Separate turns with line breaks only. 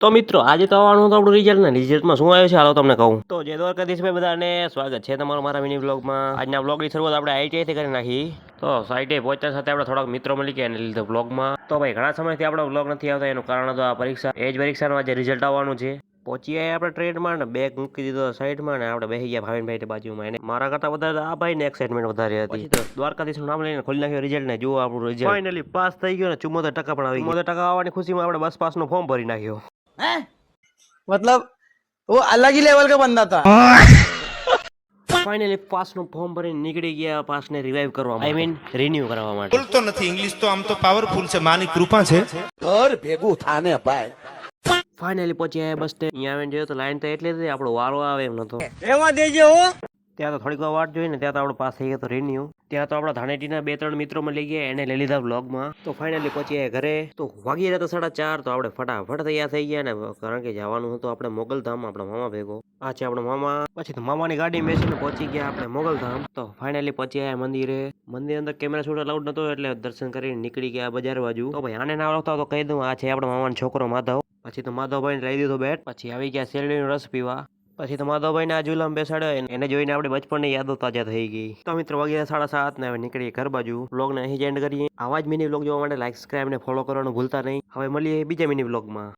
તો મિત્રો આજે તો આવવાનું હતું આપણું રિઝલ્ટ ને રિઝલ્ટમાં શું આવ્યું છે હાલો તમને કહું. તો જય દ્વારકાધીશ ભાઈ બધાને સ્વાગત છે તમારું મારા મિની બ્લોગમાં. આજના બ્લોગની શરૂઆત આપણે આઈટીઆઈ થી કરી નાખી. તો સાઈટે પહોંચતા સાથે આપણે થોડાક મિત્રો મળી ગયા એને લીધે બ્લોગમાં. તો ભાઈ ઘણા સમયથી આપણો બ્લોગ નથી આવતા એનું કારણ તો આ પરીક્ષા એ જ પરીક્ષાનું આજે રિઝલ્ટ આવવાનું છે. પહોંચી આવ્યા આપણે ટ્રેનમાં ને બેગ મૂકી દીધો સાઈડમાં ને આપણે બેસી ગયા ભાવિનભાઈ બાજુમાં. એને મારા કરતા વધારે આ ભાઈ ને એક્સાઇટમેન્ટ વધારે હતી. તો દ્વારકાધીશનું નામ લઈને ખોલી નાખ્યો રિઝલ્ટ ને જુઓ આપણું રિઝલ્ટ ફાઇનલી પાસ થઈ ગયો ને 74% પણ આવી ગયો. 74% આવવાની ખુશીમાં આપણે બસ પાસનું ફોર્મ ભરી નાખ્યો.
मतलब वो अलग ही लेवल का बंदा था।
ફાઇનલી પાસનું ફોર્મ ભરીને નીકળી ગયા પાસને રિવાઇવ કરવા માટે, આઈ મીન રિન્યુ કરવા માટે.
બોલતો નથી ઇંગ્લિશ તો આમ તો પાવરફુલ છે, માની કૃપા છે.
घर भेगू थाने भाई
ફાઇનલી પહોંચી આવ્યા બસ સ્ટેન્ડ. અહીંયા આવીને જોયો તો લાઈન તો એટલી હતી આપણો વારો આવે એમ નતો.
एवा देजे हो
ત્યાં તો થોડીક વાર વાટ જોઈ ને ત્યાં તો આપણો પાસ થઈ ગયો તો રિન્યુ. ત્યાં તો આપણા ધાણેટીના 2-3 મિત્રો મળી ગયા એને લઈ લીધા બ્લોગમાં. તો ફાઇનલી પહોંચી આવ્યા ઘરે. તો વાગી રહ્યા હતા 4:30. તો આપણે ફટાફટ તૈયાર થઈ ગયા ને કારણ કે જવાનું હતું આપણે મોગલધામ આપણા મામા ભેગો. આ છે આપણો મામા. પછી તો મામાની ગાડી બેસીને પહોંચી ગયા આપણે મોગલધામ. તો ફાઇનલી પહોંચી આવ્યા મંદિરે. મંદિર અંદર કેમેરા શૂટ અલાઉડ નતો એટલે દર્શન કરીને નીકળી ગયા બજાર બાજુ. તો ભાઈ આને ના ઓળખતા તો કહી દઉં આ છે આપણા મામાનો છોકરો માધવ. પછી તો માધવભાઈને લઈ દીધો બેટ. પછી આવી ગયા શેરડીનો રસ પીવા. પછી તો માધવભાઈને આ ઝૂલામાં બેસાડ્યો એને જોઈને આપણે બચપનની યાદો તાજા થઈ ગઈ. તો મિત્રો વાગ્યા 7:30 ને હવે નીકળીએ ઘર બાજુ. વ્લોગને અહીં જ એન્ડ કરીએ. આવા જ મિની વ્લોગ જોવા માટે લાઈક સબસ્ક્રાઇબ ને ફોલો કરવાનું ભૂલતા નહીં. હવે મળીએ બીજા મિની વ્લોગમાં.